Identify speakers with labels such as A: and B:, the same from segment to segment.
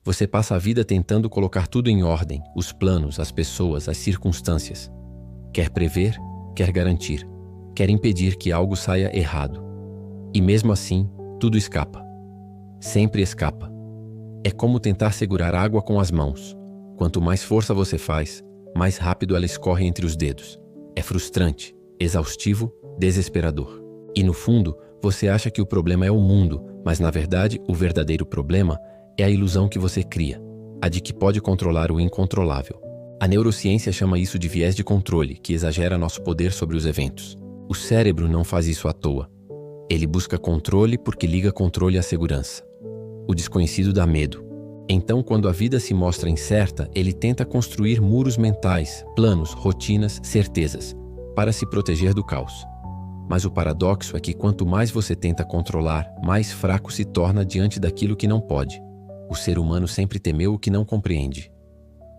A: Você passa a vida tentando colocar tudo em ordem, os planos, as pessoas, as circunstâncias. Quer prever, quer garantir, quer impedir que algo saia errado. E mesmo assim, tudo escapa. Sempre escapa. É como tentar segurar água com as mãos. Quanto mais força você faz, mais rápido ela escorre entre os dedos. É frustrante, exaustivo, desesperador. E no fundo, você acha que o problema é o mundo, mas na verdade o verdadeiro problema é a ilusão que você cria, a de que pode controlar o incontrolável. A neurociência chama isso de viés de controle, que exagera nosso poder sobre os eventos. O cérebro não faz isso à toa. Ele busca controle porque liga controle à segurança. O desconhecido dá medo. Então, quando a vida se mostra incerta, ele tenta construir muros mentais, planos, rotinas, certezas, para se proteger do caos. Mas o paradoxo é que quanto mais você tenta controlar, mais fraco se torna diante daquilo que não pode. O ser humano sempre temeu o que não compreende.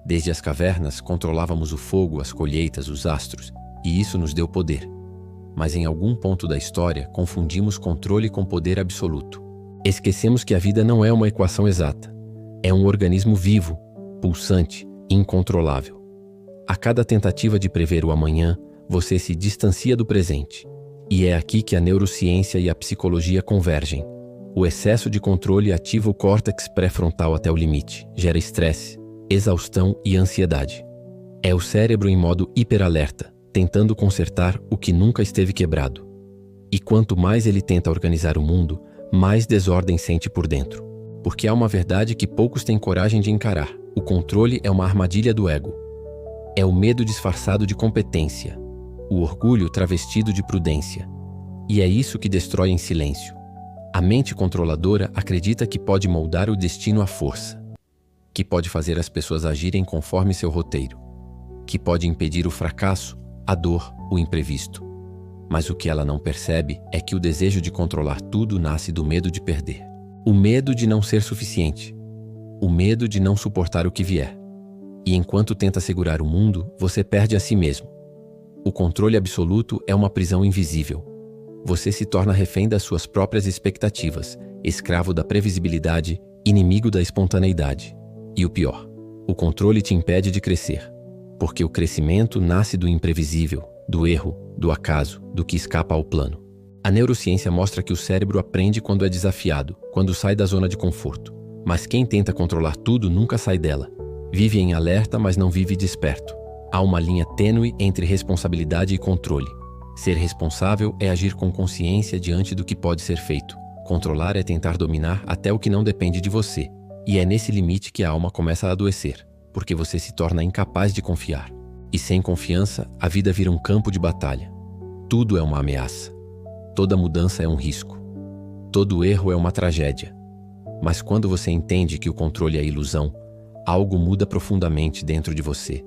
A: Desde as cavernas, controlávamos o fogo, as colheitas, os astros, e isso nos deu poder. Mas em algum ponto da história, confundimos controle com poder absoluto. Esquecemos que a vida não é uma equação exata. É um organismo vivo, pulsante, incontrolável. A cada tentativa de prever o amanhã, você se distancia do presente. E é aqui que a neurociência e a psicologia convergem. O excesso de controle ativa o córtex pré-frontal até o limite, gera estresse, exaustão e ansiedade. É o cérebro em modo hiperalerta, tentando consertar o que nunca esteve quebrado. E quanto mais ele tenta organizar o mundo, mais desordem sente por dentro. Porque há uma verdade que poucos têm coragem de encarar. O controle é uma armadilha do ego. É o medo disfarçado de competência. O orgulho travestido de prudência. E é isso que destrói em silêncio. A mente controladora acredita que pode moldar o destino à força, que pode fazer as pessoas agirem conforme seu roteiro, que pode impedir o fracasso, a dor, o imprevisto. Mas o que ela não percebe é que o desejo de controlar tudo nasce do medo de perder. O medo de não ser suficiente. O medo de não suportar o que vier. E enquanto tenta segurar o mundo, você perde a si mesmo. O controle absoluto é uma prisão invisível. Você se torna refém das suas próprias expectativas, escravo da previsibilidade, inimigo da espontaneidade. E o pior, o controle te impede de crescer, porque o crescimento nasce do imprevisível, do erro, do acaso, do que escapa ao plano. A neurociência mostra que o cérebro aprende quando é desafiado, quando sai da zona de conforto. Mas quem tenta controlar tudo nunca sai dela. Vive em alerta, mas não vive desperto. Há uma linha tênue entre responsabilidade e controle. Ser responsável é agir com consciência diante do que pode ser feito. Controlar é tentar dominar até o que não depende de você. E é nesse limite que a alma começa a adoecer, porque você se torna incapaz de confiar. E sem confiança, a vida vira um campo de batalha. Tudo é uma ameaça. Toda mudança é um risco. Todo erro é uma tragédia. Mas quando você entende que o controle é ilusão, algo muda profundamente dentro de você.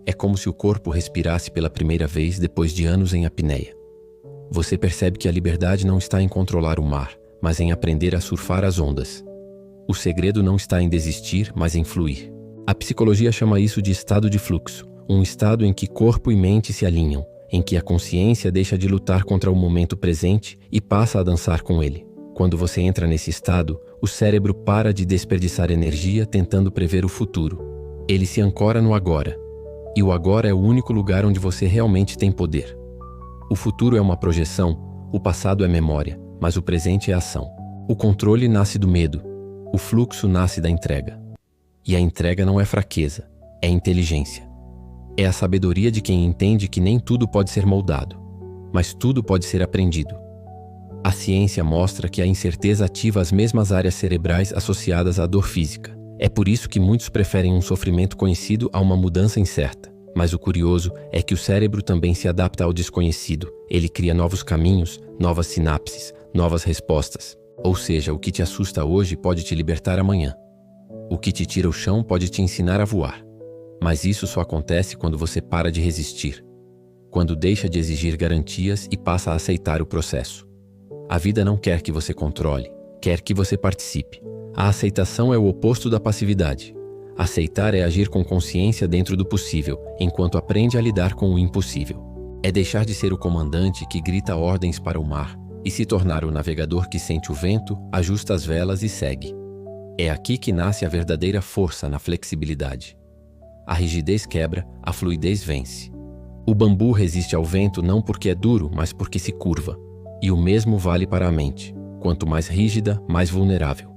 A: É como se o corpo respirasse pela primeira vez depois de anos em apneia. Você percebe que a liberdade não está em controlar o mar, mas em aprender a surfar as ondas. O segredo não está em desistir, mas em fluir. A psicologia chama isso de estado de fluxo, um estado em que corpo e mente se alinham, em que a consciência deixa de lutar contra o momento presente e passa a dançar com ele. Quando você entra nesse estado, o cérebro para de desperdiçar energia tentando prever o futuro. Ele se ancora no agora. E o agora é o único lugar onde você realmente tem poder. O futuro é uma projeção, o passado é memória, mas o presente é ação. O controle nasce do medo, o fluxo nasce da entrega. E a entrega não é fraqueza, é inteligência. É a sabedoria de quem entende que nem tudo pode ser moldado, mas tudo pode ser aprendido. A ciência mostra que a incerteza ativa as mesmas áreas cerebrais associadas à dor física. É por isso que muitos preferem um sofrimento conhecido a uma mudança incerta. Mas o curioso é que o cérebro também se adapta ao desconhecido. Ele cria novos caminhos, novas sinapses, novas respostas. Ou seja, o que te assusta hoje pode te libertar amanhã. O que te tira o chão pode te ensinar a voar. Mas isso só acontece quando você para de resistir. Quando deixa de exigir garantias e passa a aceitar o processo. A vida não quer que você controle, quer que você participe. A aceitação é o oposto da passividade. Aceitar é agir com consciência dentro do possível, enquanto aprende a lidar com o impossível. É deixar de ser o comandante que grita ordens para o mar e se tornar o navegador que sente o vento, ajusta as velas e segue. É aqui que nasce a verdadeira força na flexibilidade. A rigidez quebra, a fluidez vence. O bambu resiste ao vento não porque é duro, mas porque se curva. E o mesmo vale para a mente. Quanto mais rígida, mais vulnerável.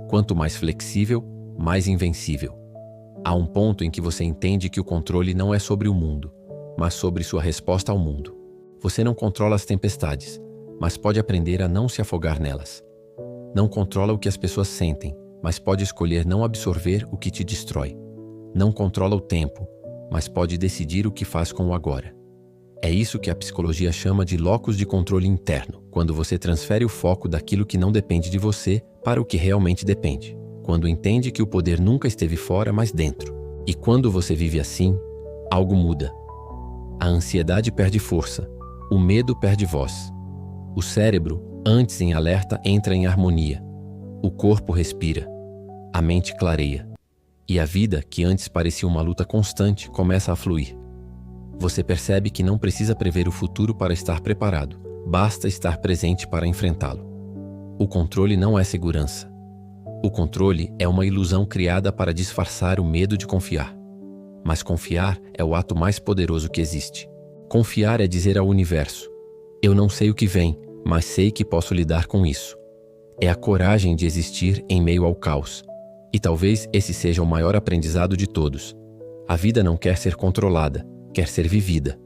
A: Quanto mais flexível, mais invencível. Há um ponto em que você entende que o controle não é sobre o mundo, mas sobre sua resposta ao mundo. Você não controla as tempestades, mas pode aprender a não se afogar nelas. Não controla o que as pessoas sentem, mas pode escolher não absorver o que te destrói. Não controla o tempo, mas pode decidir o que faz com o agora. É isso que a psicologia chama de locus de controle interno, quando você transfere o foco daquilo que não depende de você para o que realmente depende. Quando entende que o poder nunca esteve fora, mas dentro. E quando você vive assim, algo muda. A ansiedade perde força, o medo perde voz. O cérebro, antes em alerta, entra em harmonia. O corpo respira, a mente clareia. E a vida, que antes parecia uma luta constante, começa a fluir. Você percebe que não precisa prever o futuro para estar preparado, basta estar presente para enfrentá-lo. O controle não é segurança. O controle é uma ilusão criada para disfarçar o medo de confiar. Mas confiar é o ato mais poderoso que existe. Confiar é dizer ao universo: eu não sei o que vem, mas sei que posso lidar com isso. É a coragem de existir em meio ao caos. E talvez esse seja o maior aprendizado de todos. A vida não quer ser controlada, quer ser vivida.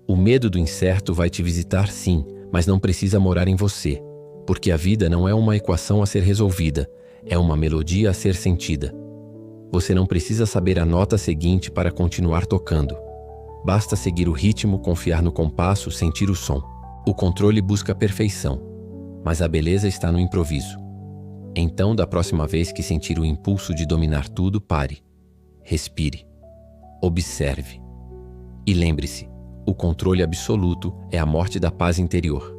A: O medo do incerto vai te visitar, sim, mas não precisa morar em você, porque a vida não é uma equação a ser resolvida, é uma melodia a ser sentida. Você não precisa saber a nota seguinte para continuar tocando. Basta seguir o ritmo, confiar no compasso, sentir o som. O controle busca a perfeição, mas a beleza está no improviso. Então, da próxima vez que sentir o impulso de dominar tudo, pare, respire, observe. E lembre-se, o controle absoluto é a morte da paz interior.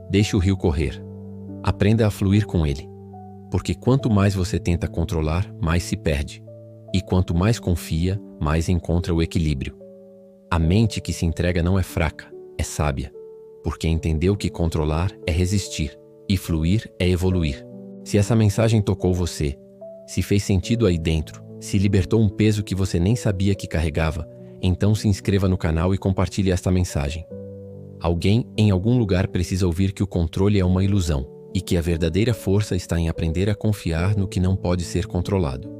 A: Deixe o rio correr. Aprenda a fluir com ele. Porque quanto mais você tenta controlar, mais se perde. E quanto mais confia, mais encontra o equilíbrio. A mente que se entrega não é fraca, é sábia. Porque entendeu que controlar é resistir e fluir é evoluir. Se essa mensagem tocou você, se fez sentido aí dentro, se libertou um peso que você nem sabia que carregava, então se inscreva no canal e compartilhe esta mensagem. Alguém em algum lugar precisa ouvir que o controle é uma ilusão e que a verdadeira força está em aprender a confiar no que não pode ser controlado.